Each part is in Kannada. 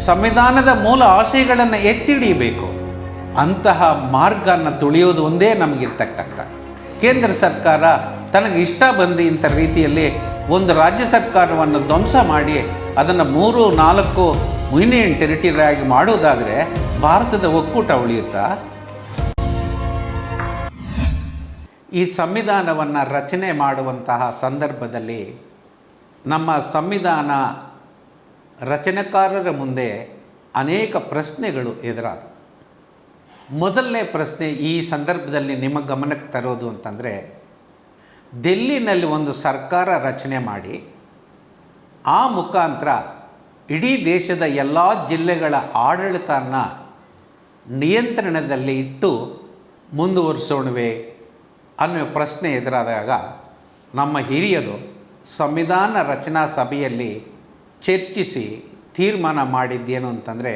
ಸಂವಿಧಾನದ ಮೂಲ ಆಶಯಗಳನ್ನು ಎತ್ತಿ ಹಿಡಿಯಬೇಕು. ಅಂತಹ ಮಾರ್ಗನ ತುಳಿಯೋದು ಒಂದೇ ನಮಗಿರ್ತಕ್ಕಂಥ. ಕೇಂದ್ರ ಸರ್ಕಾರ ತನಗೆ ಇಷ್ಟ ಬಂದಂಥ ರೀತಿಯಲ್ಲಿ ಒಂದು ರಾಜ್ಯ ಸರ್ಕಾರವನ್ನು ಧ್ವಂಸ ಮಾಡಿ ಅದನ್ನು 3-4 ಯೂನಿಯನ್ ಟೆರಿಟರಿ ಆಗಿ ಮಾಡೋದಾದರೆ ಭಾರತದ ಒಕ್ಕೂಟ ಉಳಿಯುತ್ತಾ? ಈ ಸಂವಿಧಾನವನ್ನು ರಚನೆ ಮಾಡುವಂತಹ ಸಂದರ್ಭದಲ್ಲಿ ನಮ್ಮ ಸಂವಿಧಾನ ರಚನೆಕಾರರ ಮುಂದೆ ಅನೇಕ ಪ್ರಶ್ನೆಗಳು ಎದುರಾದವು. ಮೊದಲನೇ ಪ್ರಶ್ನೆ ಈ ಸಂದರ್ಭದಲ್ಲಿ ನಿಮ್ಮ ಗಮನಕ್ಕೆ ತರೋದು ಅಂತಂದರೆ, ದಿಲ್ಲಿನಲ್ಲಿ ಒಂದು ಸರ್ಕಾರ ರಚನೆ ಮಾಡಿ ಆ ಮುಖಾಂತರ ಇಡೀ ದೇಶದ ಎಲ್ಲ ಜಿಲ್ಲೆಗಳ ಆಡಳಿತನ ನಿಯಂತ್ರಣದಲ್ಲಿ ಇಟ್ಟು ಮುಂದುವರಿಸೋಣವೇ ಅನ್ನೋ ಪ್ರಶ್ನೆ ಎದುರಾದಾಗ ನಮ್ಮ ಹಿರಿಯರು ಸಂವಿಧಾನ ರಚನಾ ಸಭೆಯಲ್ಲಿ ಚರ್ಚಿಸಿ ತೀರ್ಮಾನ ಮಾಡಿದ್ದೇನು ಅಂತಂದರೆ,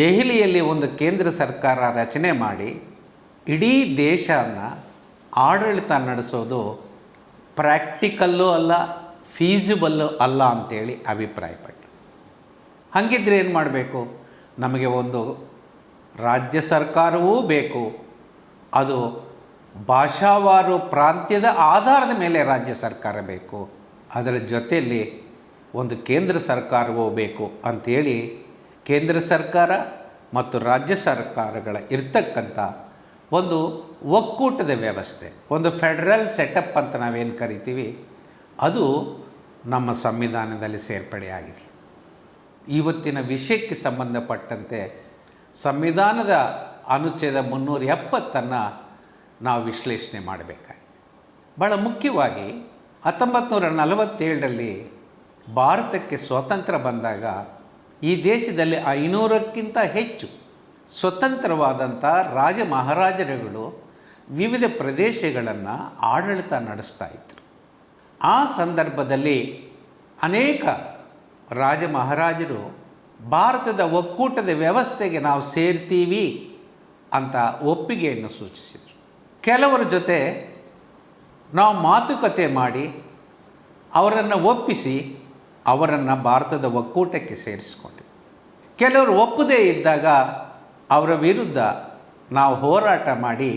ದೆಹಲಿಯಲ್ಲಿ ಒಂದು ಕೇಂದ್ರ ಸರ್ಕಾರ ರಚನೆ ಮಾಡಿ ಇಡೀ ದೇಶನ ಆಡಳಿತ ನಡೆಸೋದು ಪ್ರಾಕ್ಟಿಕಲ್ಲು ಅಲ್ಲ, ಫೀಸಿಬಲ್ಲು ಅಲ್ಲ ಅಂಥೇಳಿ ಅಭಿಪ್ರಾಯಪಟ್ಟರು. ಹಾಗಿದ್ರೆ ಏನು ಮಾಡಬೇಕು? ನಮಗೆ ಒಂದು ರಾಜ್ಯ ಸರ್ಕಾರವೂ ಬೇಕು, ಅದು ಭಾಷಾವಾರು ಪ್ರಾಂತ್ಯದ ಆಧಾರದ ಮೇಲೆ ರಾಜ್ಯ ಸರ್ಕಾರ ಬೇಕು, ಅದರ ಜೊತೆಯಲ್ಲಿ ಒಂದು ಕೇಂದ್ರ ಸರ್ಕಾರವೂ ಬೇಕು ಅಂಥೇಳಿ ಕೇಂದ್ರ ಸರ್ಕಾರ ಮತ್ತು ರಾಜ್ಯ ಸರ್ಕಾರಗಳ ಇರ್ತಕ್ಕಂಥ ಒಂದು ಒಕ್ಕೂಟದ ವ್ಯವಸ್ಥೆ, ಒಂದು ಫೆಡರಲ್ ಸೆಟಪ್ ಅಂತ ನಾವೇನು ಕರಿತೀವಿ, ಅದು ನಮ್ಮ ಸಂವಿಧಾನದಲ್ಲಿ ಸೇರ್ಪಡೆಯಾಗಿದೆ. ಇವತ್ತಿನ ವಿಷಯಕ್ಕೆ ಸಂಬಂಧಪಟ್ಟಂತೆ ಸಂವಿಧಾನದ ಅನುಚ್ಛೇದ 370 ನಾವು ವಿಶ್ಲೇಷಣೆ ಮಾಡಬೇಕಾಗಿದೆ. ಭಾಳ ಮುಖ್ಯವಾಗಿ 1947ರಲ್ಲಿ ಭಾರತಕ್ಕೆ ಸ್ವಾತಂತ್ರ್ಯ ಬಂದಾಗ ಈ ದೇಶದಲ್ಲಿ 500ಕ್ಕಿಂತ ಹೆಚ್ಚು ಸ್ವತಂತ್ರವಾದಂಥ ರಾಜ ಮಹಾರಾಜರುಗಳು ವಿವಿಧ ಪ್ರದೇಶಗಳನ್ನು ಆಡಳಿತ ನಡೆಸ್ತಾ ಇದ್ದರು. ಆ ಸಂದರ್ಭದಲ್ಲಿ ಅನೇಕ ರಾಜ ಮಹಾರಾಜರು ಭಾರತದ ಒಕ್ಕೂಟದ ವ್ಯವಸ್ಥೆಗೆ ನಾವು ಸೇರ್ತೀವಿ ಅಂತ ಒಪ್ಪಿಗೆಯನ್ನು ಸೂಚಿಸಿದರು. ಕೆಲವರ ಜೊತೆ ನಾವು ಮಾತುಕತೆ ಮಾಡಿ ಅವರನ್ನು ಒಪ್ಪಿಸಿ ಅವರನ್ನು ಭಾರತದ ಒಕ್ಕೂಟಕ್ಕೆ ಸೇರಿಸ್ಕೊಂಡ್ವಿ. ಕೆಲವರು ಒಪ್ಪದೇ ಇದ್ದಾಗ ಅವರ ವಿರುದ್ಧ ನಾವು ಹೋರಾಟ ಮಾಡಿ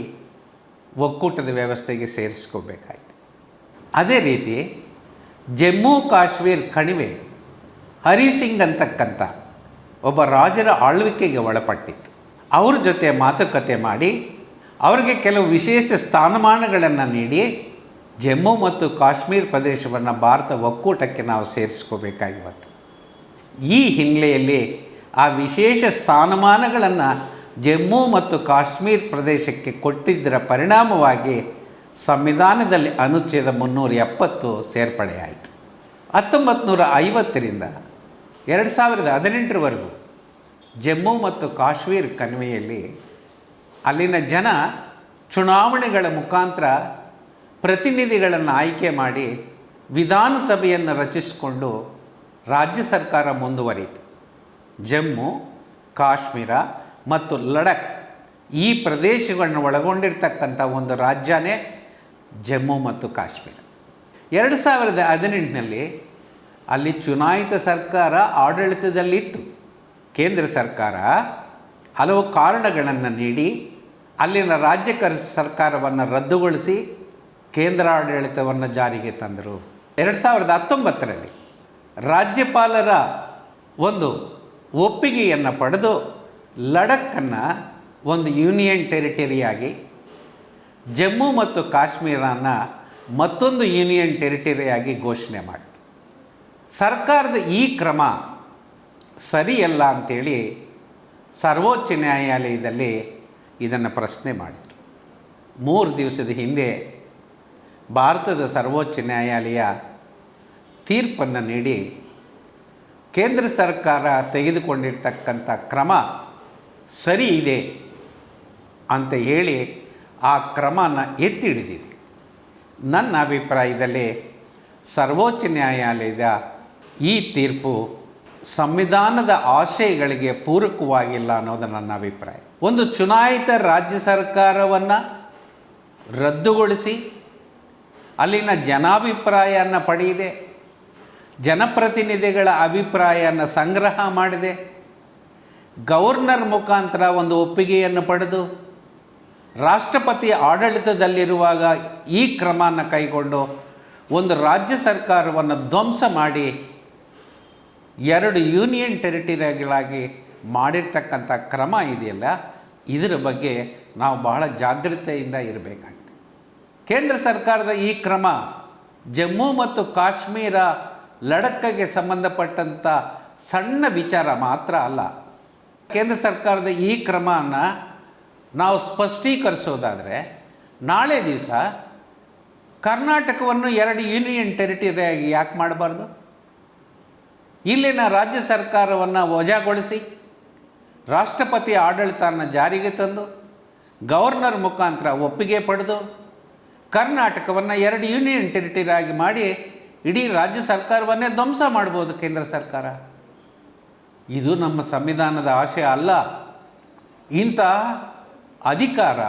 ಒಕ್ಕೂಟದ ವ್ಯವಸ್ಥೆಗೆ ಸೇರಿಸ್ಕೋಬೇಕಾಯ್ತು. ಅದೇ ರೀತಿ ಜಮ್ಮು ಕಾಶ್ಮೀರ ಕಣಿವೆ ಹರಿಸಿಂಗ್ ಅಂತಕ್ಕಂಥ ಒಬ್ಬ ರಾಜರ ಆಳ್ವಿಕೆಗೆ ಒಳಪಟ್ಟಿತ್ತು. ಅವ್ರ ಜೊತೆ ಮಾತುಕತೆ ಮಾಡಿ ಅವರಿಗೆ ಕೆಲವು ವಿಶೇಷ ಸ್ಥಾನಮಾನಗಳನ್ನು ನೀಡಿ ಜಮ್ಮು ಮತ್ತು ಕಾಶ್ಮೀರ ಪ್ರದೇಶವನ್ನು ಭಾರತ ಒಕ್ಕೂಟಕ್ಕೆ ನಾವು ಸೇರಿಸ್ಕೋಬೇಕಾಗಿತ್ತು. ಈ ಹಿನ್ನೆಲೆಯಲ್ಲಿ ಆ ವಿಶೇಷ ಸ್ಥಾನಮಾನಗಳನ್ನು ಜಮ್ಮು ಮತ್ತು ಕಾಶ್ಮೀರ ಪ್ರದೇಶಕ್ಕೆ ಕೊಟ್ಟಿದ್ದರ ಪರಿಣಾಮವಾಗಿ ಸಂವಿಧಾನದಲ್ಲಿ ಅನುಚ್ಛೇದ 370 ಸೇರ್ಪಡೆಯಾಯಿತು. 1950ರಿಂದ 2018ರವರೆಗೂ ಜಮ್ಮು ಮತ್ತು ಕಾಶ್ಮೀರ ಕಣಿವೆಯಲ್ಲಿ ಅಲ್ಲಿನ ಜನ ಚುನಾವಣೆಗಳ ಮುಖಾಂತರ ಪ್ರತಿನಿಧಿಗಳನ್ನು ಆಯ್ಕೆ ಮಾಡಿ ವಿಧಾನಸಭೆಯನ್ನು ರಚಿಸಿಕೊಂಡು ರಾಜ್ಯ ಸರ್ಕಾರ ಮುಂದುವರಿಯಿತು. ಜಮ್ಮು, ಕಾಶ್ಮೀರ ಮತ್ತು ಲಡಾಖ್ ಈ ಪ್ರದೇಶಗಳನ್ನು ಒಳಗೊಂಡಿರ್ತಕ್ಕಂಥ ಒಂದು ರಾಜ್ಯನೇ ಜಮ್ಮು ಮತ್ತು ಕಾಶ್ಮೀರ. 2018ನಲ್ಲಿ ಅಲ್ಲಿ ಚುನಾಯಿತ ಸರ್ಕಾರ ಆಡಳಿತದಲ್ಲಿತ್ತು. ಕೇಂದ್ರ ಸರ್ಕಾರ ಹಲವು ಕಾರಣಗಳನ್ನು ನೀಡಿ ಅಲ್ಲಿನ ರಾಜ್ಯ ಸರ್ಕಾರವನ್ನು ರದ್ದುಗೊಳಿಸಿ ಕೇಂದ್ರ ಆಡಳಿತವನ್ನು ಜಾರಿಗೆ ತಂದರು. 2019ರಲ್ಲಿ ರಾಜ್ಯಪಾಲರ ಒಂದು ಒಪ್ಪಿಗೆಯನ್ನು ಪಡೆದು ಲಡಾಖನ್ನು ಒಂದು ಯೂನಿಯನ್ ಟೆರಿಟರಿಯಾಗಿ, ಜಮ್ಮು ಮತ್ತು ಕಾಶ್ಮೀರನ ಮತ್ತೊಂದು ಯೂನಿಯನ್ ಟೆರಿಟರಿಯಾಗಿ ಘೋಷಣೆ ಮಾಡಿತು. ಸರ್ಕಾರದ ಈ ಕ್ರಮ ಸರಿಯಲ್ಲ ಅಂಥೇಳಿ ಸರ್ವೋಚ್ಚ ನ್ಯಾಯಾಲಯದಲ್ಲಿ ಇದನ್ನು ಪ್ರಶ್ನೆ ಮಾಡಿದರು. 3 ದಿವಸದ ಹಿಂದೆ ಭಾರತದ ಸರ್ವೋಚ್ಚ ನ್ಯಾಯಾಲಯ ತೀರ್ಪನ್ನು ನೀಡಿ ಕೇಂದ್ರ ಸರ್ಕಾರ ತೆಗೆದುಕೊಂಡಿರ್ತಕ್ಕಂಥ ಕ್ರಮ ಸರಿ ಇದೆ ಅಂತ ಹೇಳಿ ಆ ಕ್ರಮನ ಎತ್ತಿ ಹಿಡಿದಿದೆ. ನನ್ನ ಅಭಿಪ್ರಾಯದಲ್ಲಿ ಸರ್ವೋಚ್ಚ ನ್ಯಾಯಾಲಯದ ಈ ತೀರ್ಪು ಸಂವಿಧಾನದ ಆಶಯಗಳಿಗೆ ಪೂರಕವಾಗಿಲ್ಲ ಅನ್ನೋದು ನನ್ನ ಅಭಿಪ್ರಾಯ. ಒಂದು ಚುನಾಯಿತ ರಾಜ್ಯ ಸರ್ಕಾರವನ್ನು ರದ್ದುಗೊಳಿಸಿ ಅಲ್ಲಿನ ಜನಾಭಿಪ್ರಾಯವನ್ನು ಪಡೆಯದೆ, ಜನಪ್ರತಿನಿಧಿಗಳ ಅಭಿಪ್ರಾಯವನ್ನು ಸಂಗ್ರಹ ಮಾಡಿದೆ, ಗವರ್ನರ್ ಮುಖಾಂತರ ಒಂದು ಒಪ್ಪಿಗೆಯನ್ನು ಪಡೆದು ರಾಷ್ಟ್ರಪತಿ ಆಡಳಿತದಲ್ಲಿರುವಾಗ ಈ ಕ್ರಮವನ್ನು ಕೈಗೊಂಡು ಒಂದು ರಾಜ್ಯ ಸರ್ಕಾರವನ್ನು ಧ್ವಂಸ ಮಾಡಿ 2 ಯೂನಿಯನ್ ಟೆರಿಟರಿಗಳಾಗಿ ಮಾಡಿರ್ತಕ್ಕಂಥ ಕ್ರಮ ಇದೆಯಲ್ಲ, ಇದರ ಬಗ್ಗೆ ನಾವು ಬಹಳ ಜಾಗೃತೆಯಿಂದ ಇರಬೇಕಾಗಿದೆ. ಕೇಂದ್ರ ಸರ್ಕಾರದ ಈ ಕ್ರಮ ಜಮ್ಮು ಮತ್ತು ಕಾಶ್ಮೀರ ಲಡಖ್ಗೆ ಸಂಬಂಧಪಟ್ಟಂಥ ಸಣ್ಣ ವಿಚಾರ ಮಾತ್ರ ಅಲ್ಲ. ಕೇಂದ್ರ ಸರ್ಕಾರದ ಈ ಕ್ರಮವನ್ನು ನಾವು ಸ್ಪಷ್ಟೀಕರಿಸೋದಾದರೆ, ನಾಳೆ ದಿವಸ ಕರ್ನಾಟಕವನ್ನು 2 ಯೂನಿಯನ್ ಟೆರಿಟರಿಯಾಗಿ ಯಾಕೆ ಮಾಡಬಾರ್ದು? ಇಲ್ಲಿನ ರಾಜ್ಯ ಸರ್ಕಾರವನ್ನು ವಜಾಗೊಳಿಸಿ ರಾಷ್ಟ್ರಪತಿ ಆಡಳಿತವನ್ನು ಜಾರಿಗೆ ತಂದು ಗವರ್ನರ್ ಮುಖಾಂತರ ಒಪ್ಪಿಗೆ ಪಡೆದು ಕರ್ನಾಟಕವನ್ನು 2 ಯೂನಿಯನ್ ಟೆರಿಟರಿಯಾಗಿ ಮಾಡಿ ಇಡೀ ರಾಜ್ಯ ಸರ್ಕಾರವನ್ನೇ ಧ್ವಂಸ ಮಾಡ್ಬೋದು ಕೇಂದ್ರ ಸರ್ಕಾರ. ಇದು ನಮ್ಮ ಸಂವಿಧಾನದ ಆಶಯ ಅಲ್ಲ. ಇಂಥ ಅಧಿಕಾರ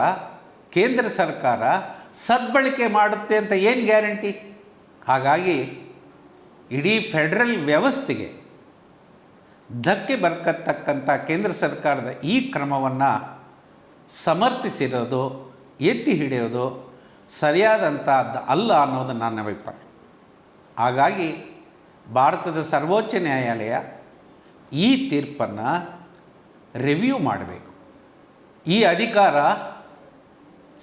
ಕೇಂದ್ರ ಸರ್ಕಾರ ಸದ್ಬಳಕೆ ಮಾಡುತ್ತೆ ಅಂತ ಏನು ಗ್ಯಾರಂಟಿ? ಹಾಗಾಗಿ ಇಡೀ ಫೆಡರಲ್ ವ್ಯವಸ್ಥೆಗೆ ಧಕ್ಕೆ ಬರ್ಕತಕ್ಕಂಥ ಕೇಂದ್ರ ಸರ್ಕಾರದ ಈ ಕ್ರಮವನ್ನು ಸಮರ್ಥಿಸಿರೋದು, ಎತ್ತಿ ಹಿಡಿಯೋದು ಸರಿಯಾದಂಥದ್ದು ಅಲ್ಲ ಅನ್ನೋದು ನನ್ನ ಅಭಿಪ್ರಾಯ. ಹಾಗಾಗಿ ಭಾರತದ ಸರ್ವೋಚ್ಚ ನ್ಯಾಯಾಲಯ ಈ ತೀರ್ಪನ್ನು ರಿವ್ಯೂ ಮಾಡಬೇಕು. ಈ ಅಧಿಕಾರ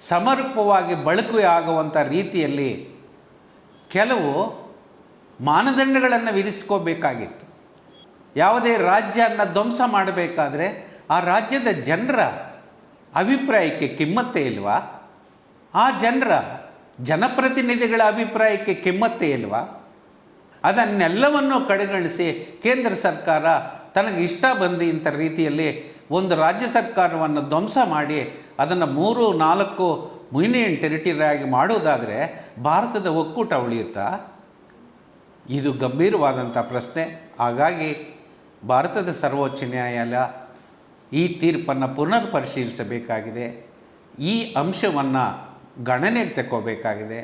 ಸಮರ್ಪಕವಾಗಿ ಬಳಕೆ ಆಗುವಂಥ ರೀತಿಯಲ್ಲಿ ಕೆಲವು ಮಾನದಂಡಗಳನ್ನು ವಿಧಿಸ್ಕೋಬೇಕಾಗಿತ್ತು. ಯಾವುದೇ ರಾಜ್ಯವನ್ನು ಧ್ವಂಸ ಮಾಡಬೇಕಾದ್ರೆ ಆ ರಾಜ್ಯದ ಜನರ ಅಭಿಪ್ರಾಯಕ್ಕೆ ಕಿಮ್ಮತ್ತೇ ಇಲ್ವಾ? ಆ ಜನಪ್ರತಿನಿಧಿಗಳ ಅಭಿಪ್ರಾಯಕ್ಕೆ ಕಿಮ್ಮತ್ತೇ ಇಲ್ವಾ? ಅದನ್ನೆಲ್ಲವನ್ನು ಕಡೆಗಣಿಸಿ ಕೇಂದ್ರ ಸರ್ಕಾರ ತನಗೆ ಇಷ್ಟ ಬಂದಂಥ ರೀತಿಯಲ್ಲಿ ಒಂದು ರಾಜ್ಯ ಸರ್ಕಾರವನ್ನು ಧ್ವಂಸ ಮಾಡಿ ಅದನ್ನು 3-4 ಯೂನಿಯನ್ ಟೆರಿಟರಿಯಾಗಿ ಮಾಡುವುದಾದರೆ ಭಾರತದ ಒಕ್ಕೂಟ ಉಳಿಯುತ್ತಾ? ಇದು ಗಂಭೀರವಾದಂಥ ಪ್ರಶ್ನೆ. ಹಾಗಾಗಿ ಭಾರತದ ಸರ್ವೋಚ್ಚ ನ್ಯಾಯಾಲಯ ಈ ತೀರ್ಪನ್ನು ಪುನರ್ ಪರಿಶೀಲಿಸಬೇಕಾಗಿದೆ. ಈ ಅಂಶವನ್ನು ಗಣನೆಗೆ ತಗೋಬೇಕಾಗಿದೆ.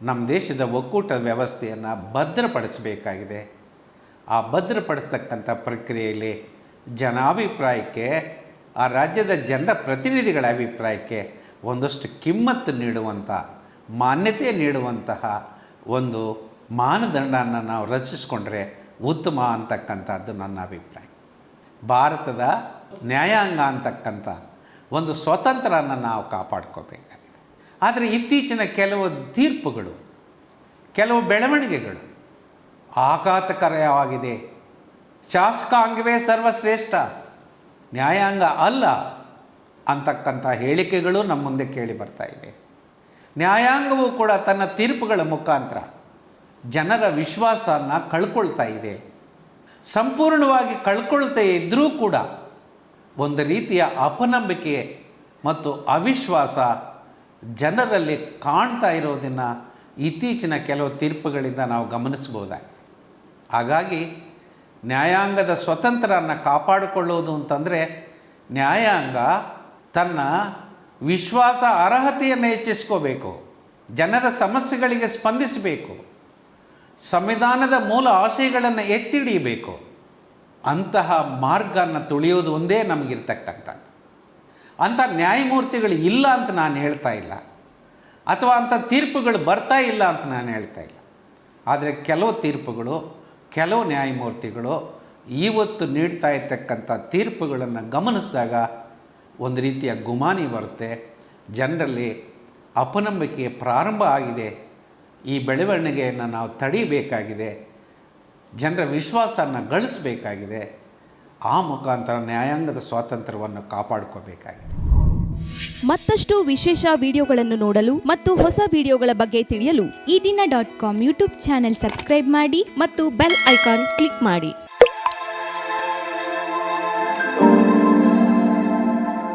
ನಮ್ಮ ದೇಶದ ಒಕ್ಕೂಟ ವ್ಯವಸ್ಥೆಯನ್ನು ಭದ್ರಪಡಿಸಬೇಕಾಗಿದೆ. ಆ ಭದ್ರಪಡಿಸ್ತಕ್ಕಂಥ ಪ್ರಕ್ರಿಯೆಯಲ್ಲಿ ಜನಾಭಿಪ್ರಾಯಕ್ಕೆ, ಆ ರಾಜ್ಯದ ಜನರ ಪ್ರತಿನಿಧಿಗಳ ಅಭಿಪ್ರಾಯಕ್ಕೆ ಒಂದಷ್ಟು ಕಿಮ್ಮತ್ತು ನೀಡುವಂಥ, ಮಾನ್ಯತೆ ನೀಡುವಂತಹ ಒಂದು ಮಾನದಂಡವನ್ನು ನಾವು ರಚಿಸಿಕೊಂಡ್ರೆ ಉತ್ತಮ ಅಂತಕ್ಕಂಥದ್ದು ನನ್ನ ಅಭಿಪ್ರಾಯ. ಭಾರತದ ನ್ಯಾಯಾಂಗ ಅಂತಕ್ಕಂಥ ಒಂದು ಸ್ವತಂತ್ರನ ನಾವು ಕಾಪಾಡ್ಕೋಬೇಕಾಗಿದೆ. ಆದರೆ ಇತ್ತೀಚಿನ ಕೆಲವು ತೀರ್ಪುಗಳು, ಕೆಲವು ಬೆಳವಣಿಗೆಗಳು ಆಘಾತಕರವಾಗಿದೆ. ಶಾಸಕಾಂಗವೇ ಸರ್ವಶ್ರೇಷ್ಠ, ನ್ಯಾಯಾಂಗ ಅಲ್ಲ ಅಂತಕ್ಕಂಥ ಹೇಳಿಕೆಗಳು ನಮ್ಮ ಮುಂದೆ ಕೇಳಿ ಬರ್ತಾ ಇವೆ. ನ್ಯಾಯಾಂಗವೂ ಕೂಡ ತನ್ನ ತೀರ್ಪುಗಳ ಮುಖಾಂತರ ಜನರ ವಿಶ್ವಾಸವನ್ನು ಕಳ್ಕೊಳ್ತಾ ಇದೆ. ಸಂಪೂರ್ಣವಾಗಿ ಕಳ್ಕೊಳ್ತಾ ಇದ್ದರೂ ಕೂಡ ಒಂದು ರೀತಿಯ ಅಪನಂಬಿಕೆ ಮತ್ತು ಅವಿಶ್ವಾಸ ಜನರಲ್ಲಿ ಕಾಣ್ತಾ ಇರೋದನ್ನು ಇತ್ತೀಚಿನ ಕೆಲವು ತೀರ್ಪುಗಳಿಂದ ನಾವು ಗಮನಿಸ್ಬೋದಾಗಿದೆ. ಹಾಗಾಗಿ ನ್ಯಾಯಾಂಗದ ಸ್ವತಂತ್ರವನ್ನು ಕಾಪಾಡಿಕೊಳ್ಳುವುದು ಅಂತಂದರೆ ನ್ಯಾಯಾಂಗ ತನ್ನ ವಿಶ್ವಾಸ ಅರ್ಹತೆಯನ್ನು ಹೆಚ್ಚಿಸ್ಕೋಬೇಕು, ಜನರ ಸಮಸ್ಯೆಗಳಿಗೆ ಸ್ಪಂದಿಸಬೇಕು, ಸಂವಿಧಾನದ ಮೂಲ ಆಶಯಗಳನ್ನು ಎತ್ತಿ ಹಿಡಿಯಬೇಕು. ಅಂತಹ ಮಾರ್ಗವನ್ನು ತುಳಿಯೋದು ಒಂದೇ ನಮಗಿರ್ತಕ್ಕಂಥದ್ದು. ಅಂಥ ನ್ಯಾಯಮೂರ್ತಿಗಳು ಇಲ್ಲ ಅಂತ ನಾನು ಹೇಳ್ತಾ ಇಲ್ಲ, ಅಥವಾ ಅಂಥ ತೀರ್ಪುಗಳು ಬರ್ತಾ ಇಲ್ಲ ಅಂತ ನಾನು ಹೇಳ್ತಾ ಇಲ್ಲ. ಆದರೆ ಕೆಲವು ತೀರ್ಪುಗಳು, ಕೆಲವು ನ್ಯಾಯಮೂರ್ತಿಗಳು ಇವತ್ತು ನೀಡ್ತಾ ಇರ್ತಕ್ಕಂಥ ತೀರ್ಪುಗಳನ್ನು ಗಮನಿಸಿದಾಗ ಒಂದು ರೀತಿಯ ಗುಮಾನಿ ಬರುತ್ತೆ. ಜನರಲ್ಲಿ ಅಪನಂಬಿಕೆ ಪ್ರಾರಂಭ ಆಗಿದೆ. ಈ ಬೆಳವಣಿಗೆಯನ್ನು ನಾವು ತಡಿಬೇಕಾಗಿದೆ, ಜನರ ವಿಶ್ವಾಸವನ್ನು ಗಳಿಸಬೇಕಾಗಿದೆ. ಆ ಮುಖಾಂತರ ನ್ಯಾಯಾಂಗದ ಸ್ವಾತಂತ್ರ್ಯವನ್ನು ಕಾಪಾಡ್ಕೋಬೇಕಾಗಿದೆ. ಮತ್ತಷ್ಟು ವಿಶೇಷ ವಿಡಿಯೋಗಳನ್ನು ನೋಡಲು ಮತ್ತು ಹೊಸ ವಿಡಿಯೋಗಳ ಬಗ್ಗೆ ತಿಳಿಯಲು ಈ ದಿನ .com ಯೂಟ್ಯೂಬ್ ಚಾನೆಲ್ ಸಬ್ಸ್ಕ್ರೈಬ್ ಮಾಡಿ ಮತ್ತು ಬೆಲ್ ಐಕಾನ್ ಕ್ಲಿಕ್ ಮಾಡಿ.